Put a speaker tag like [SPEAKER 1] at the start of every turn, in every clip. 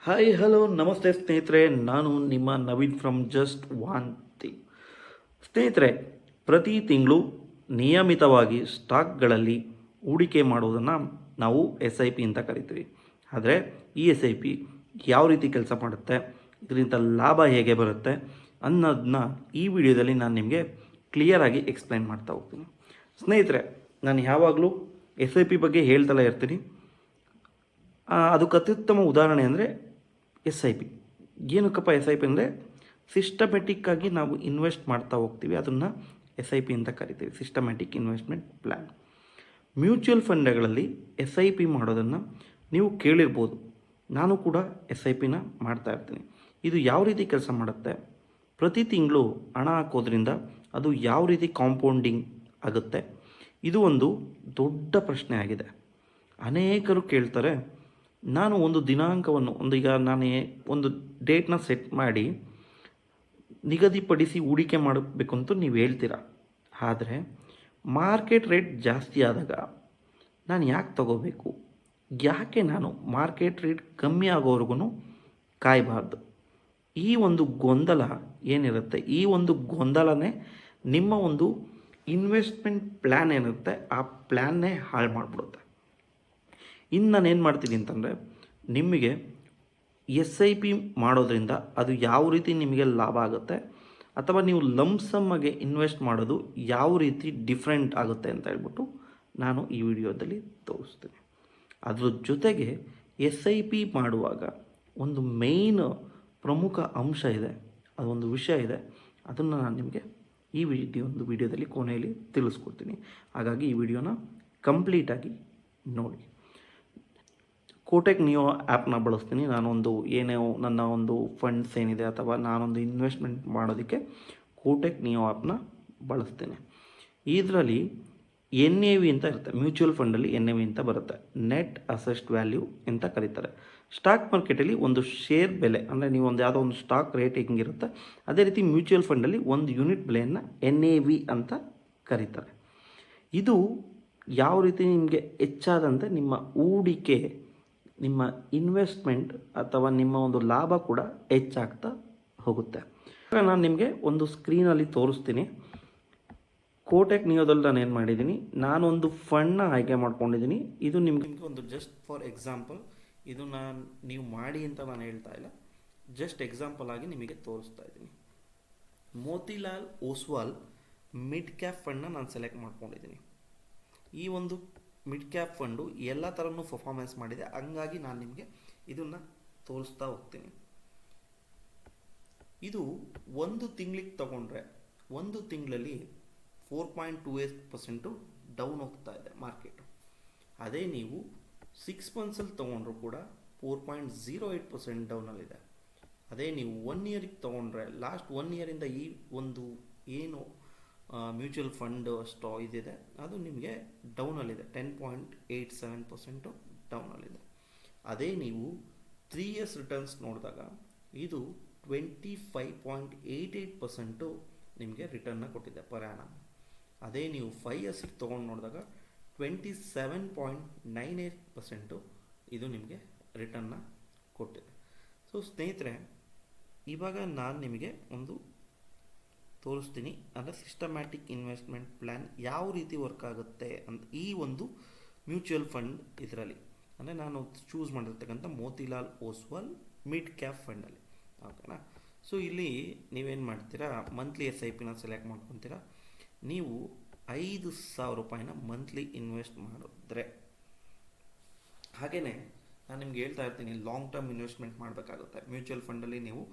[SPEAKER 1] Hi hello ನಮಸ್ತೆ ಸ್ನೇಹಿತರೆ, ನಾನು ನಿಮ್ಮ Naveen from just one thing. ಸ್ನೇಹಿತರೆ, ಪ್ರತಿ ತಿಂಗಳು ನಿಯಮಿತವಾಗಿ ಸ್ಟಾಕ್ಗಳಲ್ಲಿ ಹೂಡಿಕೆ ಮಾಡುವುದನ್ನು ನಾವು ಎಸ್ ಐ ಪಿ ಅಂತ ಕರಿತೀವಿ. ಆದರೆ ಈ ಎಸ್ ಐ ಪಿ ಯಾವ ರೀತಿ ಕೆಲಸ ಮಾಡುತ್ತೆ, ಇದರಿಂದ ಲಾಭ ಹೇಗೆ ಬರುತ್ತೆ ಅನ್ನೋದನ್ನ ಈ ವಿಡಿಯೋದಲ್ಲಿ ನಾನು ನಿಮಗೆ ಕ್ಲಿಯರಾಗಿ ಎಕ್ಸ್ಪ್ಲೈನ್ ಮಾಡ್ತಾ ಹೋಗ್ತೀನಿ. ಸ್ನೇಹಿತರೆ, ನಾನು ಯಾವಾಗಲೂ ಎಸ್ ಐ ಪಿ ಬಗ್ಗೆ ಹೇಳ್ತಲೇ ಇರ್ತೀನಿ. ಅದಕ್ಕೆ ಅತ್ಯುತ್ತಮ ಉದಾಹರಣೆ ಅಂದರೆ ಎಸ್ ಐ ಪಿ. ಏನಕ್ಕಪ್ಪ ಎಸ್ ಐ ಪಿ ಅಂದರೆ, ಸಿಸ್ಟಮೆಟಿಕ್ಕಾಗಿ ನಾವು ಇನ್ವೆಸ್ಟ್ ಮಾಡ್ತಾ ಹೋಗ್ತೀವಿ, ಅದನ್ನು ಎಸ್ ಐ ಪಿ ಅಂತ ಕರಿತೀವಿ, ಸಿಸ್ಟಮ್ಯಾಟಿಕ್ ಇನ್ವೆಸ್ಟ್ಮೆಂಟ್ ಪ್ಲ್ಯಾನ್. ಮ್ಯೂಚುವಲ್ ಫಂಡ್ಗಳಲ್ಲಿ ಎಸ್ ಐ ಪಿ ಮಾಡೋದನ್ನು ನೀವು ಕೇಳಿರ್ಬೋದು. ನಾನು ಕೂಡ ಎಸ್ ಐ ಪಿನ ಮಾಡ್ತಾ ಇರ್ತೀನಿ. ಇದು ಯಾವ ರೀತಿ ಕೆಲಸ ಮಾಡುತ್ತೆ, ಪ್ರತಿ ತಿಂಗಳು ಹಣ ಹಾಕೋದ್ರಿಂದ ಅದು ಯಾವ ರೀತಿ ಕಾಂಪೌಂಡಿಂಗ್ ಆಗುತ್ತೆ, ಇದು ಒಂದು ದೊಡ್ಡ ಪ್ರಶ್ನೆ ಆಗಿದೆ. ಅನೇಕರು ಕೇಳ್ತಾರೆ, ನಾನು ಒಂದು ದಿನಾಂಕವನ್ನು ಈಗ ನಾನು ಒಂದು ಡೇಟ್ನ ಸೆಟ್ ಮಾಡಿ ನಿಗದಿಪಡಿಸಿ ಹೂಡಿಕೆ ಮಾಡಬೇಕು ಅಂತ ನೀವು ಹೇಳ್ತೀರ. ಆದರೆ ಮಾರ್ಕೆಟ್ ರೇಟ್ ಜಾಸ್ತಿ ಆದಾಗ ನಾನು ಯಾಕೆ ತಗೋಬೇಕು, ಯಾಕೆ ನಾನು ಮಾರ್ಕೆಟ್ ರೇಟ್ ಕಮ್ಮಿ ಆಗೋವರೆಗೂ ಕಾಯಬಾರ್ದು? ಈ ಒಂದು ಗೊಂದಲ ಏನಿರುತ್ತೆ, ಈ ಒಂದು ಗೊಂದಲನೇ ನಿಮ್ಮ ಒಂದು ಇನ್ವೆಸ್ಟ್ಮೆಂಟ್ ಪ್ಲ್ಯಾನ್ ಏನಿರುತ್ತೆ ಆ ಪ್ಲ್ಯಾನ್ನೇ ಹಾಳು ಮಾಡಿಬಿಡುತ್ತೆ. ಇನ್ನು ನಾನು ಏನು ಮಾಡ್ತೀನಿ ಅಂತಂದರೆ, ನಿಮಗೆ ಎಸ್ ಐ ಪಿ ಮಾಡೋದ್ರಿಂದ ಅದು ಯಾವ ರೀತಿ ನಿಮಗೆ ಲಾಭ ಆಗುತ್ತೆ, ಅಥವಾ ನೀವು ಲಂಸಮ್ಮಗೆ ಇನ್ವೆಸ್ಟ್ ಮಾಡೋದು ಯಾವ ರೀತಿ ಡಿಫ್ರೆಂಟ್ ಆಗುತ್ತೆ ಅಂತ ಹೇಳ್ಬಿಟ್ಟು ನಾನು ಈ ವಿಡಿಯೋದಲ್ಲಿ ತೋರಿಸ್ತೀನಿ. ಅದ್ರ ಜೊತೆಗೆ ಎಸ್ ಐ ಪಿ ಮಾಡುವಾಗ ಒಂದು ಮೇಯ್ನ್ ಪ್ರಮುಖ ಅಂಶ ಇದೆ, ಅದೊಂದು ವಿಷಯ ಇದೆ, ಅದನ್ನು ನಾನು ನಿಮಗೆ ಈ ವಿಡಿಯೋದಲ್ಲಿ ಕೊನೆಯಲ್ಲಿ ತಿಳಿಸ್ಕೊಡ್ತೀನಿ. ಹಾಗಾಗಿ ಈ ವಿಡಿಯೋನ ಕಂಪ್ಲೀಟಾಗಿ ನೋಡಿ. ಕೋಟೆಕ್ ನಿಯೋ ಆ್ಯಪ್ನ ಬಳಸ್ತೀನಿ. ನಾನೊಂದು ನನ್ನ ಒಂದು ಫಂಡ್ಸ್ ಏನಿದೆ ಅಥವಾ ನಾನೊಂದು ಇನ್ವೆಸ್ಟ್ಮೆಂಟ್ ಮಾಡೋದಕ್ಕೆ ಕೋಟೆಕ್ ನಿಯೋ ಆ್ಯಪ್ನ ಬಳಸ್ತೀನಿ. ಇದರಲ್ಲಿ ಎನ್ ಎ ವಿ ಅಂತ ಇರುತ್ತೆ, ಮ್ಯೂಚುವಲ್ ಫಂಡಲ್ಲಿ ಎನ್ ಎ ವಿ ಅಂತ ಬರುತ್ತೆ, ನೆಟ್ ಅಸೆಸ್ಟ್ ವ್ಯಾಲ್ಯೂ ಅಂತ ಕರೀತಾರೆ. ಸ್ಟಾಕ್ ಮಾರ್ಕೆಟಲ್ಲಿ ಒಂದು ಶೇರ್ ಬೆಲೆ ಅಂದರೆ ನೀವು ಒಂದು ಯಾವುದೋ ಒಂದು ಸ್ಟಾಕ್ ರೇಟ್ ಹೆಂಗಿರುತ್ತೆ ಅದೇ ರೀತಿ ಮ್ಯೂಚುವಲ್ ಫಂಡಲ್ಲಿ ಒಂದು ಯೂನಿಟ್ ಬೆಲೆಯನ್ನು ಎನ್ ಎ ವಿ ಅಂತ ಕರೀತಾರೆ. ಇದು ಯಾವ ರೀತಿ ನಿಮಗೆ ಹೆಚ್ಚಾದಂತೆ ನಿಮ್ಮ ಹೂಡಿಕೆ, ನಿಮ್ಮ ಇನ್ವೆಸ್ಟ್ಮೆಂಟ್ ಅಥವಾ ನಿಮ್ಮ ಒಂದು ಲಾಭ ಕೂಡ ಹೆಚ್ಚಾಗ್ತಾ ಹೋಗುತ್ತೆ. ನಾನು ನಿಮಗೆ ಒಂದು ಸ್ಕ್ರೀನಲ್ಲಿ ತೋರಿಸ್ತೀನಿ. ಕೋಟೆಕ್ ನಿಯೋದಲ್ಲಿ ನಾನು ಏನು ಮಾಡಿದ್ದೀನಿ, ನಾನೊಂದು ಫಂಡ್ನ ಆಯ್ಕೆ ಮಾಡ್ಕೊಂಡಿದ್ದೀನಿ. ಇದು ನಿಮಗೆ ಒಂದು ಜಸ್ಟ್ ಫಾರ್ ಎಕ್ಸಾಂಪಲ್, ಇದು ನೀವು ಮಾಡಿ ಅಂತ ನಾನು ಹೇಳ್ತಾ ಇಲ್ಲ, ಜಸ್ಟ್ ಎಕ್ಸಾಂಪಲ್ ಆಗಿ ನಿಮಗೆ ತೋರಿಸ್ತಾ ಇದ್ದೀನಿ. ಮೋತಿಲಾಲ್ ಓಸ್ವಾಲ್ ಮಿಡ್ ಕ್ಯಾಪ್ ಫಂಡ್ನ ನಾನು ಸೆಲೆಕ್ಟ್ ಮಾಡ್ಕೊಂಡಿದ್ದೀನಿ. ಈ ಒಂದು ಮಿಡ್ ಕ್ಯಾಪ್ ಫಂಡು ಎಲ್ಲ ಥರನೂ ಪರ್ಫಾರ್ಮೆನ್ಸ್ ಮಾಡಿದೆ, ಹಂಗಾಗಿ ನಾನು ನಿಮಗೆ ಇದನ್ನು ತೋರಿಸ್ತಾ ಹೋಗ್ತೀನಿ. ಇದು ಒಂದು ತಿಂಗಳಿಗೆ ತಗೊಂಡ್ರೆ ಒಂದು ತಿಂಗಳಲ್ಲಿ 4.28% ಡೌನ್ ಹೋಗ್ತಾ ಇದೆ ಮಾರ್ಕೆಟು. ಅದೇ ನೀವು 6 ಮಂತ್ಸಲ್ಲಿ ತೊಗೊಂಡ್ರು ಕೂಡ 4.08% ಡೌನಲ್ಲಿದೆ. ಅದೇ ನೀವು 1 ಇಯರಿಗೆ ತೊಗೊಂಡ್ರೆ, ಲಾಸ್ಟ್ 1 ಇಯರಿಂದ ಈ ಒಂದು ಏನು ಮ್ಯೂಚುವಲ್ ಫಂಡ್ ಇದಿದೆ ಅದು ನಿಮಗೆ ಡೌನಲ್ಲಿದೆ, 10.87% ಡೌನಲ್ಲಿದೆ. ಅದೇ ನೀವು 3 ಇಯರ್ಸ್ ರಿಟರ್ನ್ಸ್ ನೋಡಿದಾಗ ಇದು 25.88% ನಿಮಗೆ ರಿಟರ್ನ್ನ ಕೊಟ್ಟಿದೆ ಪರ್ ಆ್ಯನಮ್. ಅದೇ ನೀವು 5 ಇಯರ್ಸಿಗೆ ತೊಗೊಂಡು ನೋಡಿದಾಗ 27.98% ಇದು ನಿಮಗೆ ರಿಟರ್ನ್ನ ಕೊಟ್ಟಿದೆ. ಸೊ ಸ್ನೇಹಿತರೆ, ಇವಾಗ ನಾನು ನಿಮಗೆ ಒಂದು ತೋರಿಸ್ತೀನಿ, ಅಂದರೆ ಸಿಸ್ಟಮ್ಯಾಟಿಕ್ ಇನ್ವೆಸ್ಟ್ಮೆಂಟ್ ಪ್ಲ್ಯಾನ್ ಯಾವ ರೀತಿ ವರ್ಕ್ ಆಗುತ್ತೆ ಅಂತ ಈ ಒಂದು ಮ್ಯೂಚುವಲ್ ಫಂಡ್ ಇದರಲ್ಲಿ. ಅಂದರೆ ನಾನು ಚೂಸ್ ಮಾಡಿರ್ತಕ್ಕಂಥ ಮೋತಿಲಾಲ್ ಓಸ್ವಾಲ್ ಮಿಡ್ ಕ್ಯಾಪ್ ಫಂಡಲ್ಲಿ, ಓಕೆನಾ. ಸೊ ಇಲ್ಲಿ ನೀವೇನು ಮಾಡ್ತೀರಾ, ಮಂತ್ಲಿ ಎಸ್ ಐ ಪಿನ ಸೆಲೆಕ್ಟ್ ಮಾಡ್ಕೊತೀರಾ. ನೀವು 5,000 ರೂಪಾಯಿನ ಮಂತ್ಲಿ ಇನ್ವೆಸ್ಟ್ ಮಾಡಿದ್ರೆ, ಹಾಗೆಯೇ ನಾನು ನಿಮ್ಗೆ ಹೇಳ್ತಾ ಇರ್ತೀನಿ, ಲಾಂಗ್ ಟರ್ಮ್ ಇನ್ವೆಸ್ಟ್ಮೆಂಟ್ ಮಾಡಬೇಕಾಗುತ್ತೆ. ಮ್ಯೂಚುವಲ್ ಫಂಡಲ್ಲಿ ನೀವು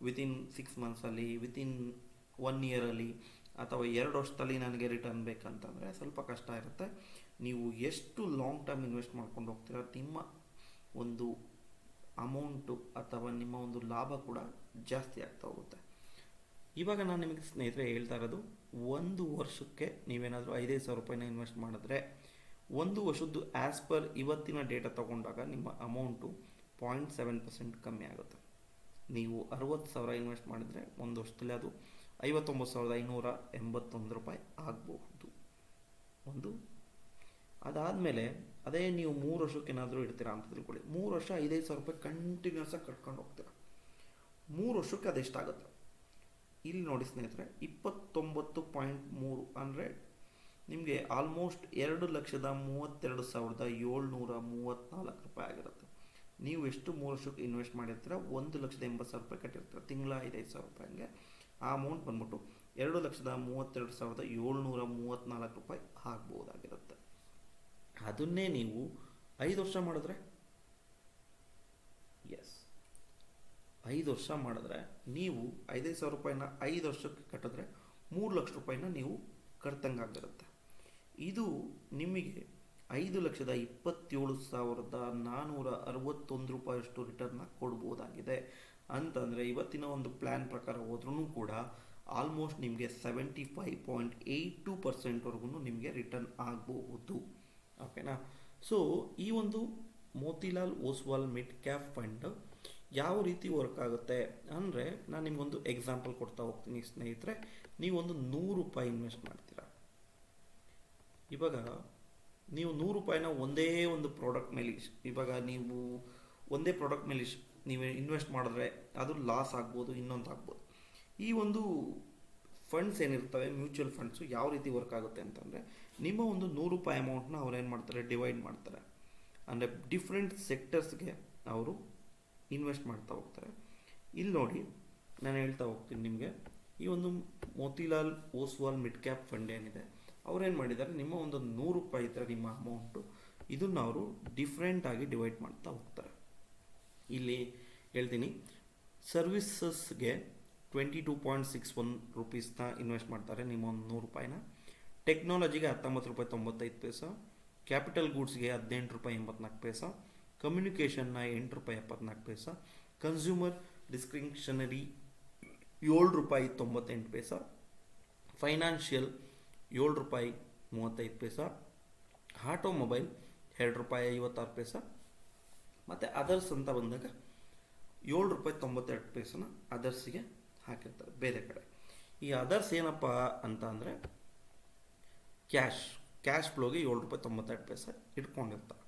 [SPEAKER 1] ವಿತಿನ್ 6 ಮಂತ್ಸಲ್ಲಿ, ವಿತಿನ್ 1 ಇಯರಲ್ಲಿ ಅಥವಾ 2 ವರ್ಷದಲ್ಲಿ ನನಗೆ ರಿಟರ್ನ್ ಬೇಕಂತಂದರೆ ಸ್ವಲ್ಪ ಕಷ್ಟ ಇರುತ್ತೆ. ನೀವು ಎಷ್ಟು ಲಾಂಗ್ ಟರ್ಮ್ ಇನ್ವೆಸ್ಟ್ ಮಾಡ್ಕೊಂಡು ಹೋಗ್ತೀರ, ನಿಮ್ಮ ಒಂದು ಅಮೌಂಟು ಅಥವಾ ನಿಮ್ಮ ಒಂದು ಲಾಭ ಕೂಡ ಜಾಸ್ತಿ ಆಗ್ತಾ ಹೋಗುತ್ತೆ. ಇವಾಗ ನಾನು ನಿಮಗೆ ಸ್ನೇಹಿತರೆ ಹೇಳ್ತಾ ಇರೋದು, 1 ವರ್ಷಕ್ಕೆ ನೀವೇನಾದರೂ 5,000 ರೂಪಾಯಿನ ಇನ್ವೆಸ್ಟ್ ಮಾಡಿದ್ರೆ 1 ವರ್ಷದ್ದು ಆ್ಯಸ್ ಪರ್ ಇವತ್ತಿನ ಡೇಟಾ ತೊಗೊಂಡಾಗ ನಿಮ್ಮ ಅಮೌಂಟು 0.7% ಕಮ್ಮಿ ಆಗುತ್ತೆ. ನೀವು 60,000 ಇನ್ವೆಸ್ಟ್ ಮಾಡಿದರೆ 1 ವರ್ಷದಲ್ಲಿ ಅದು 59,581 ರೂಪಾಯಿ ಆಗಬಹುದು. ಅದಾದಮೇಲೆ ಅದೇ ನೀವು 3 ವರ್ಷಕ್ಕೆ ಏನಾದರೂ ಇಡ್ತೀರಾ ಅಂತ ತಿಳ್ಕೊಳ್ಳಿ, 3 ವರ್ಷ 5,000 ರೂಪಾಯಿ ಕಂಟಿನ್ಯೂಸ್ ಆಗಿ ಕಟ್ಕೊಂಡು ಹೋಗ್ತೀರಾ. 3 ವರ್ಷಕ್ಕೆ ಅದೆಷ್ಟಾಗುತ್ತೆ ಇಲ್ಲಿ ನೋಡಿ ಸ್ನೇಹಿತರೆ, 29.3 ಅಂದರೆ ನಿಮಗೆ ಆಲ್ಮೋಸ್ಟ್ 2,32,734 ರೂಪಾಯಿ ಆಗಿರುತ್ತೆ. ನೀವು ಎಷ್ಟು 3 ವರ್ಷಕ್ಕೆ ಇನ್ವೆಸ್ಟ್ ಮಾಡಿರ್ತೀರ, 1,80,000 ರೂಪಾಯಿ ಕಟ್ಟಿರ್ತೀರ, ತಿಂಗಳ 5,000 ರೂಪಾಯಿಗೆ ಆ ಅಮೌಂಟ್ ಬಂದ್ಬಿಟ್ಟು 2,32,734 ರೂಪಾಯಿ ಆಗ್ಬೋದಾಗಿರುತ್ತೆ. ಅದನ್ನೇ ನೀವು 5 ವರ್ಷ ಮಾಡಿದ್ರೆ, 5 ವರ್ಷ ಮಾಡಿದ್ರೆ ನೀವು 5,000 ರೂಪಾಯಿನ 5 ವರ್ಷಕ್ಕೆ ಕಟ್ಟಿದ್ರೆ 3 ಲಕ್ಷ ರೂಪಾಯಿನ ನೀವು ಕಟ್ತಂಗಾಗಿರುತ್ತೆ. ಇದು ನಿಮಗೆ 5,27,461 ರೂಪಾಯಿಯಷ್ಟು ರಿಟರ್ನ್ನ ಕೊಡ್ಬೋದಾಗಿದೆ. ಅಂತಂದರೆ ಇವತ್ತಿನ ಒಂದು ಪ್ಲ್ಯಾನ್ ಪ್ರಕಾರ ಹೋದ್ರೂ ಕೂಡ ಆಲ್ಮೋಸ್ಟ್ ನಿಮಗೆ 75.82% ನಿಮಗೆ ರಿಟರ್ನ್ ಆಗಬಹುದು. ಓಕೆನಾ? ಸೊ ಈ ಒಂದು Motilal Oswal mid cap fund ಯಾವ ರೀತಿ ವರ್ಕ್ ಆಗುತ್ತೆ ಅಂದರೆ, ನಾನು ನಿಮಗೊಂದು ಎಕ್ಸಾಂಪಲ್ ಕೊಡ್ತಾ ಹೋಗ್ತೀನಿ ಸ್ನೇಹಿತರೆ. ನೀವೊಂದು 100 ರೂಪಾಯಿ ಇನ್ವೆಸ್ಟ್ ಮಾಡ್ತೀರಾ. ಇವಾಗ ನೀವು 100 ರೂಪಾಯಿನ ಒಂದೇ ಒಂದು ಪ್ರಾಡಕ್ಟ್ ಮೇಲೆ, ಇವಾಗ ನೀವು ಒಂದೇ ಪ್ರಾಡಕ್ಟ್ ಮೇಲೆ ನೀವು ಇನ್ವೆಸ್ಟ್ ಮಾಡಿದ್ರೆ ಅದು ಲಾಸ್ ಆಗ್ಬೋದು, ಇನ್ನೊಂದು ಆಗ್ಬೋದು. ಈ ಒಂದು ಫಂಡ್ಸ್ ಏನಿರ್ತವೆ, ಮ್ಯೂಚುವಲ್ ಫಂಡ್ಸು ಯಾವ ರೀತಿ ವರ್ಕ್ ಆಗುತ್ತೆ ಅಂತಂದರೆ, ನಿಮ್ಮ ಒಂದು 100 ರೂಪಾಯಿ ಅಮೌಂಟ್ನ ಅವ್ರು ಏನು ಮಾಡ್ತಾರೆ, ಡಿವೈಡ್ ಮಾಡ್ತಾರೆ. ಅಂದರೆ ಡಿಫ್ರೆಂಟ್ ಸೆಕ್ಟರ್ಸ್ಗೆ ಅವರು ಇನ್ವೆಸ್ಟ್ ಮಾಡ್ತಾ ಹೋಗ್ತಾರೆ. ಇಲ್ಲಿ ನೋಡಿ, ನಾನು ಹೇಳ್ತಾ ಹೋಗ್ತೀನಿ ನಿಮಗೆ, ಈ ಒಂದು Motilal Oswal mid cap fund ಏನಿದೆ, ಅವ್ರೇನು ಮಾಡಿದ್ದಾರೆ, ನಿಮ್ಮ ಒಂದು 100 ರೂಪಾಯಿ ಇದ್ದರೆ ನಿಮ್ಮ ಅಮೌಂಟು, ಇದನ್ನು ಅವರು ಡಿಫ್ರೆಂಟಾಗಿ ಡಿವೈಡ್ ಮಾಡ್ತಾ ಹೋಗ್ತಾರೆ. ಇಲ್ಲಿ ಹೇಳ್ತೀನಿ, ಸರ್ವಿಸಸ್ಗೆ 22.61 ರೂಪೀಸ್ನ ಇನ್ವೆಸ್ಟ್ ಮಾಡ್ತಾರೆ ನಿಮ್ಮ ಒಂದು 100 ರೂಪಾಯಿನ. ಟೆಕ್ನಾಲಜಿಗೆ 19.95 ರೂಪಾಯಿ, ಕ್ಯಾಪಿಟಲ್ ಗೂಡ್ಸ್ಗೆ 18.84 ರೂಪಾಯಿ, ಕಮ್ಯುನಿಕೇಷನ್ನ 8.74 ರೂಪಾಯಿ, ಕನ್ಸ್ಯೂಮರ್ ಡಿಸ್ಕ್ರಿಪ್ಷನರಿ 7.98 ರೂಪಾಯಿ, ಫೈನಾನ್ಷಿಯಲ್ 7.35 ರೂಪಾಯಿ, ಆಟೋಮೊಬೈಲ್ 2.56 ರೂಪಾಯಿ, ಮತ್ತು ಅದರ್ಸ್ ಅಂತ ಬಂದಾಗ 7.92 ರೂಪಾಯಿನ ಅದರ್ಸಿಗೆ ಹಾಕಿರ್ತಾರೆ ಬೇರೆ ಕಡೆ. ಈ ಅದರ್ಸ್ ಏನಪ್ಪ ಅಂತ ಅಂದರೆ ಕ್ಯಾಶ್ ಫ್ಲೋಗೆ 7.92 ರೂಪಾಯಿ ಇಟ್ಕೊಂಡಿರ್ತಾರೆ.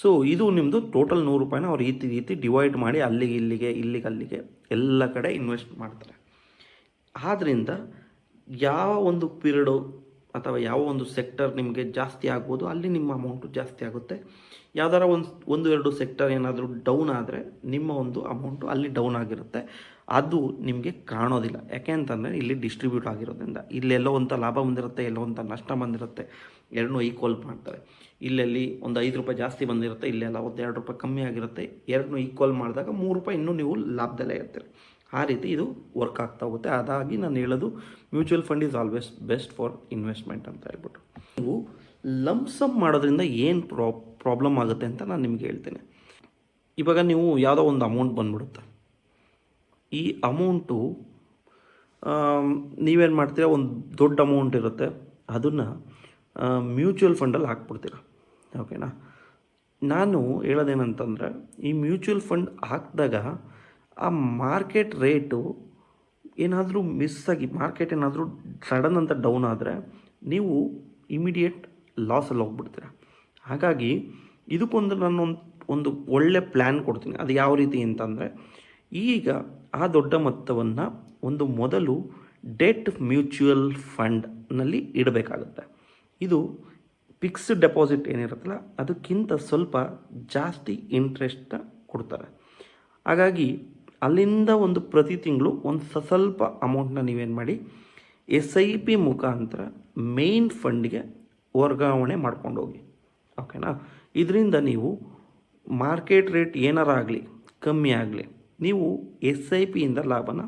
[SPEAKER 1] ಸೊ ಇದು ನಿಮ್ಮದು ಟೋಟಲ್ 100 ರೂಪಾಯಿನ ಅವ್ರು ಈ ರೀತಿ ಡಿವೈಡ್ ಮಾಡಿ ಅಲ್ಲಿಗೆ ಅಲ್ಲಿಗೆ ಎಲ್ಲ ಕಡೆ ಇನ್ವೆಸ್ಟ್ ಮಾಡ್ತಾರೆ. ಆದ್ದರಿಂದ ಯಾವ ಒಂದು ಪೀರಿಯಡು ಅಥವಾ ಯಾವ ಒಂದು ಸೆಕ್ಟರ್ ನಿಮಗೆ ಜಾಸ್ತಿ ಆಗ್ಬೋದು, ಅಲ್ಲಿ ನಿಮ್ಮ ಅಮೌಂಟು ಜಾಸ್ತಿ ಆಗುತ್ತೆ. ಯಾವ್ದಾರ ಒಂದು ಎರಡು ಸೆಕ್ಟರ್ ಏನಾದರೂ ಡೌನ್ ಆದರೆ ನಿಮ್ಮ ಒಂದು ಅಮೌಂಟು ಅಲ್ಲಿ ಡೌನ್ ಆಗಿರುತ್ತೆ. ಅದು ನಿಮಗೆ ಕಾಣೋದಿಲ್ಲ. ಯಾಕೆ ಅಂತಂದರೆ ಇಲ್ಲಿ ಡಿಸ್ಟ್ರಿಬ್ಯೂಟ್ ಆಗಿರೋದ್ರಿಂದ ಇಲ್ಲೆಲ್ಲೋ ಒಂದು ಲಾಭ ಬಂದಿರುತ್ತೆ, ಎಲ್ಲೋ ಒಂದು ನಷ್ಟ ಬಂದಿರುತ್ತೆ, ಎರಡನ್ನೂ ಈಕ್ವಲ್ ಮಾಡ್ತಾರೆ. ಇಲ್ಲೆಲ್ಲಿ ಒಂದು 5 ರೂಪಾಯಿ ಜಾಸ್ತಿ ಬಂದಿರುತ್ತೆ, ಇಲ್ಲೆಲ್ಲ ಒಂದು 2 ರೂಪಾಯಿ ಕಮ್ಮಿ ಆಗಿರುತ್ತೆ. ಎರಡನ್ನೂ ಈಕ್ವಲ್ ಮಾಡಿದಾಗ 3 ರೂಪಾಯಿ ಇನ್ನೂ ನೀವು ಲಾಭದಲ್ಲೇ ಇರ್ತೀರಿ. ಆ ರೀತಿ ಇದು ವರ್ಕ್ ಆಗ್ತಾ ಹೋಗುತ್ತೆ. ಅದಾಗಿ ನಾನು ಹೇಳೋದು, mutual fund is always best for investment ಅಂತ ಹೇಳ್ಬಿಟ್ಟು. ನೀವು ಲಂಪ್ಸಮ್ ಮಾಡೋದ್ರಿಂದ ಏನು ಪ್ರಾಬ್ಲಮ್ ಆಗುತ್ತೆ ಅಂತ ನಾನು ನಿಮಗೆ ಹೇಳ್ತೇನೆ. ಇವಾಗ ನೀವು ಯಾವುದೋ ಒಂದು ಅಮೌಂಟ್ ಬಂದ್ಬಿಡುತ್ತೆ. ಈ ಅಮೌಂಟು ನೀವೇನು ಮಾಡ್ತೀರಾ, ಒಂದು ದೊಡ್ಡ ಅಮೌಂಟ್ ಇರುತ್ತೆ, ಅದನ್ನು ಮ್ಯೂಚುವಲ್ ಫಂಡಲ್ಲಿ ಹಾಕ್ಬಿಡ್ತೀರ. ಓಕೆನಾ? ನಾನು ಹೇಳೋದೇನಂತಂದರೆ, ಈ ಮ್ಯೂಚುವಲ್ ಫಂಡ್ ಹಾಕಿದಾಗ ಆ ಮಾರ್ಕೆಟ್ ರೇಟು ಏನಾದರೂ ಮಿಸ್ ಆಗಿ, ಮಾರ್ಕೆಟ್ ಏನಾದರೂ ಸಡನ್ ಅಂತ ಡೌನ್ ಆದರೆ ನೀವು ಇಮಿಡಿಯೇಟ್ ಲಾಸಲ್ಲಿ ಹೋಗ್ಬಿಡ್ತೀರ. ಹಾಗಾಗಿ ಇದಕ್ಕೊಂದು ನಾನು ಒಂದು ಒಳ್ಳೆ ಪ್ಲ್ಯಾನ್ ಕೊಡ್ತೀನಿ. ಅದು ಯಾವ ರೀತಿ ಅಂತಂದರೆ, ಈಗ ಆ ದೊಡ್ಡ ಮೊತ್ತವನ್ನು ಒಂದು ಮೊದಲು ಡೆಟ್ ಮ್ಯೂಚುವಲ್ ಫಂಡ್ನಲ್ಲಿ ಇಡಬೇಕಾಗುತ್ತೆ. ಇದು ಫಿಕ್ಸ್ಡ್ ಡೆಪಾಸಿಟ್ ಏನಿರುತ್ತಲ್ಲ, ಅದಕ್ಕಿಂತ ಸ್ವಲ್ಪ ಜಾಸ್ತಿ ಇಂಟ್ರೆಸ್ಟ್ನ ಕೊಡ್ತಾರೆ. ಹಾಗಾಗಿ ಅಲ್ಲಿಂದ ಒಂದು ಪ್ರತಿ ತಿಂಗಳು ಒಂದು ಸ್ವಲ್ಪ ಅಮೌಂಟ್ನ ನೀವೇನು ಮಾಡಿ, SIP ಮುಖಾಂತರ ಮೇನ್ ಫಂಡ್ಗೆ ವರ್ಗಾವಣೆ ಮಾಡ್ಕೊಂಡು ಹೋಗಿ. ಓಕೆನಾ? ಇದರಿಂದ ನೀವು ಮಾರ್ಕೆಟ್ ರೇಟ್ ಏನಾರ ಆಗಲಿ ಕಮ್ಮಿ ಆಗಲಿ, ನೀವು SIPಯಿಂದ ಲಾಭನ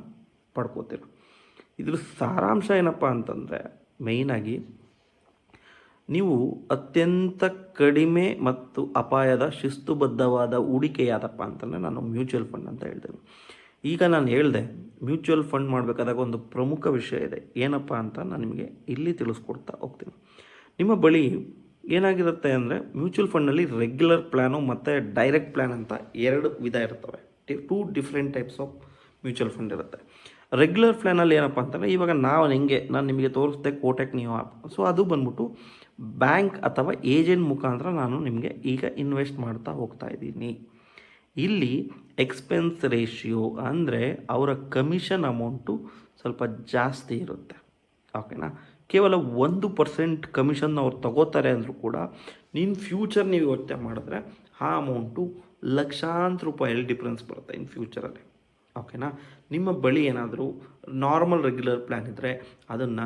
[SPEAKER 1] ಪಡ್ಕೋತೀರ. ಇದ್ರ ಸಾರಾಂಶ ಏನಪ್ಪ ಅಂತಂದರೆ, ಮೇಯ್ನಾಗಿ ನೀವು ಅತ್ಯಂತ ಕಡಿಮೆ ಮತ್ತು ಅಪಾಯದ ಶಿಸ್ತುಬದ್ಧವಾದ ಹೂಡಿಕೆ ಯಾವುದಪ್ಪ ಅಂತಂದರೆ ನಾನು ಮ್ಯೂಚುವಲ್ ಫಂಡ್ ಅಂತ ಹೇಳ್ತೇನೆ. ಈಗ ನಾನು ಹೇಳಿದೆ, ಮ್ಯೂಚುವಲ್ ಫಂಡ್ ಮಾಡಬೇಕಾದಾಗ ಒಂದು ಪ್ರಮುಖ ವಿಷಯ ಇದೆ. ಏನಪ್ಪ ಅಂತ ನಾನು ನಿಮಗೆ ಇಲ್ಲಿ ತಿಳಿಸ್ಕೊಡ್ತಾ ಹೋಗ್ತೀನಿ. ನಿಮ್ಮ ಬಳಿ ಏನಾಗಿರುತ್ತೆ ಅಂದರೆ, ಮ್ಯೂಚುವಲ್ ಫಂಡ್ನಲ್ಲಿ ರೆಗ್ಯುಲರ್ ಪ್ಲ್ಯಾನು ಮತ್ತು ಡೈರೆಕ್ಟ್ ಪ್ಲ್ಯಾನ್ ಅಂತ 2 ವಿಧ ಇರ್ತವೆ. 2 different types of mutual fund ಇರುತ್ತೆ. ರೆಗ್ಯುಲರ್ ಪ್ಲ್ಯಾನಲ್ಲಿ ಏನಪ್ಪ ಅಂತಂದರೆ ಇವಾಗ ನಾನು ನಿಮಗೆ ತೋರಿಸ್ದೆ ಕೋಟಕ್ ನ್ಯೂ ಆ್ಯಪ್. ಸೊ ಅದು ಬಂದ್ಬಿಟ್ಟು ಬ್ಯಾಂಕ್ ಅಥವಾ ಏಜೆಂಟ್ ಮುಖಾಂತರ ನಾನು ನಿಮಗೆ ಈಗ ಇನ್ವೆಸ್ಟ್ ಮಾಡ್ತಾ ಹೋಗ್ತಾ ಇದ್ದೀನಿ. ಇಲ್ಲಿ ಎಕ್ಸ್ಪೆನ್ಸ್ ರೇಷಿಯೋ ಅಂದರೆ ಅವರ ಕಮಿಷನ್ ಅಮೌಂಟು ಸ್ವಲ್ಪ ಜಾಸ್ತಿ ಇರುತ್ತೆ. ಓಕೆನಾ? ಕೇವಲ 1% ಕಮಿಷನ್ ಅವ್ರು ತಗೋತಾರೆ ಅಂದರೂ ಕೂಡ ಫ್ಯೂಚರ್ ನೀವು ಯೋಚನೆ ಮಾಡಿದ್ರೆ ಆ ಅಮೌಂಟು ಲಕ್ಷಾಂತರ ರೂಪಾಯಲ್ಲಿ ಡಿಫ್ರೆನ್ಸ್ ಬರುತ್ತೆ ಫ್ಯೂಚರಲ್ಲಿ. ಓಕೆನಾ? ನಿಮ್ಮ ಬಳಿ ಏನಾದರೂ ನಾರ್ಮಲ್ ರೆಗ್ಯುಲರ್ ಪ್ಲ್ಯಾನ್ ಇದ್ದರೆ ಅದನ್ನು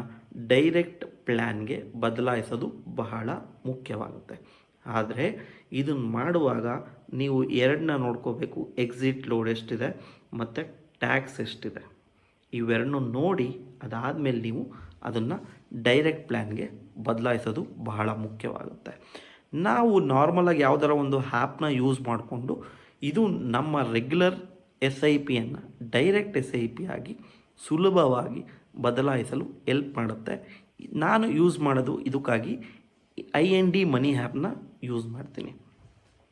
[SPEAKER 1] ಡೈರೆಕ್ಟ್ ಪ್ಲ್ಯಾನ್ಗೆ ಬದಲಾಯಿಸೋದು ಬಹಳ ಮುಖ್ಯವಾಗುತ್ತೆ. ಆದರೆ ಇದನ್ನು ಮಾಡುವಾಗ ನೀವು ಎರಡನ್ನ ನೋಡ್ಕೋಬೇಕು. ಎಕ್ಸಿಟ್ ಲೋಡ್ ಎಷ್ಟಿದೆ ಮತ್ತು ಟ್ಯಾಕ್ಸ್ ಎಷ್ಟಿದೆ, ಇವೆರಡನ್ನೂ ನೋಡಿ ಅದಾದಮೇಲೆ ನೀವು ಅದನ್ನು ಡೈರೆಕ್ಟ್ ಪ್ಲ್ಯಾನ್ಗೆ ಬದಲಾಯಿಸೋದು ಬಹಳ ಮುಖ್ಯವಾಗುತ್ತೆ. ನಾವು ನಾರ್ಮಲಾಗಿ ಯಾವುದರ ಒಂದು ಆ್ಯಪ್ನ ಯೂಸ್ ಮಾಡಿಕೊಂಡು ಇದು ನಮ್ಮ ರೆಗ್ಯುಲರ್ SIPಯನ್ನು ಡೈರೆಕ್ಟ್ SIP ಆಗಿ ಸುಲಭವಾಗಿ ಬದಲಾಯಿಸಲು ಎಲ್ಪ್ ಮಾಡುತ್ತೆ. ನಾನು ಯೂಸ್ ಮಾಡೋದು ಇದಕ್ಕಾಗಿ IND ಮನಿ ಆ್ಯಪ್ನ ಯೂಸ್ ಮಾಡ್ತೀನಿ.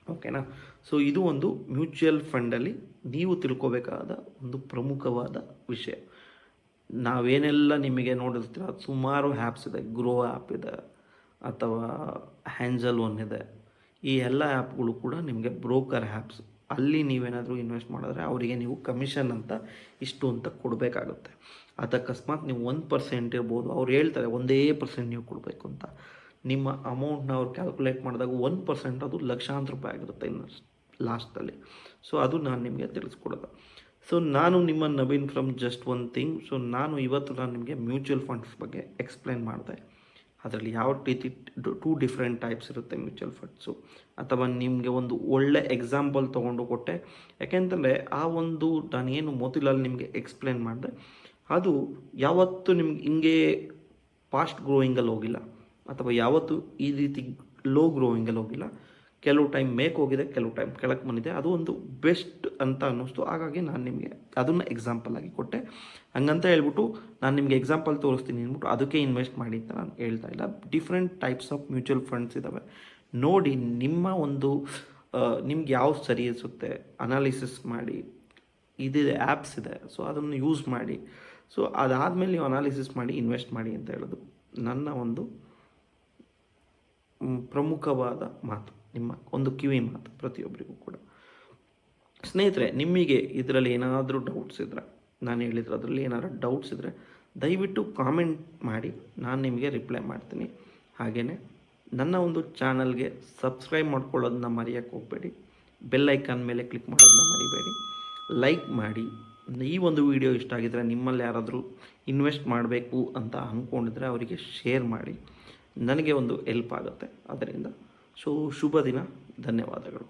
[SPEAKER 1] ಓಕೆನಾ? ಸೊ ಇದು ಒಂದು ಮ್ಯೂಚುವಲ್ ಫಂಡಲ್ಲಿ ನೀವು ತಿಳ್ಕೊಬೇಕಾದ ಒಂದು ಪ್ರಮುಖವಾದ ವಿಷಯ. ನಾವೇನೆಲ್ಲ ನಿಮಗೆ ನೋಡಿರ್ತೀರ, ಸುಮಾರು ಆ್ಯಪ್ಸ್ ಇದೆ. ಗ್ರೋ ಆ್ಯಪ್ ಇದೆ ಅಥವಾ ಹ್ಯಾಂಜಲ್ ಒನ್ ಇದೆ. ಈ ಎಲ್ಲ ಆ್ಯಪ್ಗಳು ಕೂಡ ನಿಮಗೆ ಬ್ರೋಕರ್ ಆ್ಯಪ್ಸ್. ಅಲ್ಲಿ ನೀವೇನಾದರೂ ಇನ್ವೆಸ್ಟ್ ಮಾಡಿದ್ರೆ ಅವರಿಗೆ ನೀವು ಕಮಿಷನ್ ಅಂತ ಇಷ್ಟು ಅಂತ ಕೊಡಬೇಕಾಗುತ್ತೆ. ಅದು ಅಕಸ್ಮಾತ್ ನೀವು 1% ಇರ್ಬೋದು, ಅವ್ರು ಹೇಳ್ತಾರೆ 1% ನೀವು ಕೊಡಬೇಕು ಅಂತ. ನಿಮ್ಮ ಅಮೌಂಟ್ನ ಅವ್ರು ಕ್ಯಾಲ್ಕುಲೇಟ್ ಮಾಡಿದಾಗ 1% ಅದು ಲಕ್ಷಾಂತರ ರೂಪಾಯಿ ಆಗಿರುತ್ತೆ ಇನ್ನು ಲಾಸ್ಟಲ್ಲಿ. ಸೊ ಅದು ನಾನು ನಿಮಗೆ ತಿಳಿಸ್ಕೊಡೋದು. ಸೊ ನಾನು ನಿಮ್ಮ Naveen from just one thing. So ನಾನು ನಿಮಗೆ ಮ್ಯೂಚುವಲ್ ಫಂಡ್ಸ್ ಬಗ್ಗೆ ಎಕ್ಸ್ಪ್ಲೈನ್ ಮಾಡಿದೆ. ಅದರಲ್ಲಿ ಯಾವ ರೀತಿ 2 ಡಿಫ್ರೆಂಟ್ ಟೈಪ್ಸ್ ಇರುತ್ತೆ ಮ್ಯೂಚುವಲ್ ಫಂಡ್ಸು. ಅಥವಾ ನಿಮಗೆ ಒಂದು ಒಳ್ಳೆ ಎಕ್ಸಾಂಪಲ್ ತೊಗೊಂಡು ಕೊಟ್ಟೆ. ಯಾಕೆಂತಂದರೆ ಆ ಒಂದು ನಾನೇನು ಮೊದಲಲ್ಲಿ ನಿಮಗೆ ಎಕ್ಸ್ಪ್ಲೈನ್ ಮಾಡಿದೆ ಅದು ಯಾವತ್ತೂ ನಿಮ್ಗೆ ಹಿಂಗೆ ಫಾಸ್ಟ್ ಗ್ರೋಯಿಂಗಲ್ಲಿ ಹೋಗಿಲ್ಲ ಅಥವಾ ಯಾವತ್ತೂ ಈ ರೀತಿ ಲೋ ಗ್ರೋಯಿಂಗಲ್ಲಿ ಹೋಗಿಲ್ಲ. ಕೆಲವು ಟೈಮ್ ಮೇಕ್ ಹೋಗಿದೆ, ಕೆಲವು ಟೈಮ್ ಕೆಳಕ್ಕೆ ಬಂದಿದೆ. ಅದು ಒಂದು ಬೆಸ್ಟ್ ಅಂತ ಅನ್ನಿಸ್ತು. ಹಾಗಾಗಿ ನಾನು ನಿಮಗೆ ಅದನ್ನು ಎಕ್ಸಾಂಪಲ್ ಆಗಿ ಕೊಟ್ಟೆ. ಹಂಗಂತ ಹೇಳ್ಬಿಟ್ಟು ನಾನು ನಿಮಗೆ ಎಕ್ಸಾಂಪಲ್ ತೋರಿಸ್ತೀನಿ ಅಂದ್ಬಿಟ್ಟು ಅದಕ್ಕೆ ಇನ್ವೆಸ್ಟ್ ಮಾಡಿ ಅಂತ ನಾನು ಹೇಳ್ತಾ ಇಲ್ಲ. Different types of mutual funds ಇದ್ದಾವೆ. ನೋಡಿ ನಿಮ್ಮ ಒಂದು ನಿಮ್ಗೆ ಯಾವ್ದು ಸರಿ ಅನಿಸುತ್ತೆ ಅನಾಲಿಸಿಸ್ ಮಾಡಿ. ಇದಿದೆ, ಆ್ಯಪ್ಸ್ ಇದೆ. ಸೊ ಅದನ್ನು ಯೂಸ್ ಮಾಡಿ. ಸೊ ಅದಾದಮೇಲೆ ನೀವು ಅನಾಲಿಸಿಸ್ ಮಾಡಿ ಇನ್ವೆಸ್ಟ್ ಮಾಡಿ ಅಂತ ಹೇಳೋದು ನನ್ನ ಒಂದು ಪ್ರಮುಖವಾದ ಮಾತು, ನಿಮ್ಮ ಒಂದು ಕಿವಿ ಮಾತು ಪ್ರತಿಯೊಬ್ಬರಿಗೂ ಕೂಡ. ಸ್ನೇಹಿತರೆ, ನಿಮಗೆ ಇದರಲ್ಲಿ ಏನಾದರೂ ಡೌಟ್ಸ್ ಇದ್ದರೆ, ನಾನು ಹೇಳಿದ್ರೆ ಅದರಲ್ಲಿ ಏನಾದರೂ ಡೌಟ್ಸ್ ಇದ್ದರೆ ದಯವಿಟ್ಟು ಕಾಮೆಂಟ್ ಮಾಡಿ, ನಾನು ನಿಮಗೆ ರಿಪ್ಲೈ ಮಾಡ್ತೀನಿ. ಹಾಗೆಯೇ ನನ್ನ ಒಂದು ಚಾನಲ್ಗೆ ಸಬ್ಸ್ಕ್ರೈಬ್ ಮಾಡ್ಕೊಳ್ಳೋದನ್ನ ಮರೆಯೋಕ್ಕೆ ಹೋಗಬೇಡಿ. ಬೆಲ್ ಐಕಾನ್ ಮೇಲೆ ಕ್ಲಿಕ್ ಮಾಡೋದನ್ನ ಮರಿಬೇಡಿ. ಲೈಕ್ ಮಾಡಿ. ಈ ಒಂದು ವಿಡಿಯೋ ಇಷ್ಟ ಆಗಿದ್ದರೆ, ನಿಮ್ಮಲ್ಲಿ ಯಾರಾದರೂ ಇನ್ವೆಸ್ಟ್ ಮಾಡಬೇಕು ಅಂತ ಅಂದ್ಕೊಂಡಿದ್ರೆ ಅವರಿಗೆ ಶೇರ್ ಮಾಡಿ. ನನಗೆ ಒಂದು ಹೆಲ್ಪ್ ಆಗುತ್ತೆ ಅದರಿಂದ. ಶುಭ ದಿನ. ಧನ್ಯವಾದಗಳು.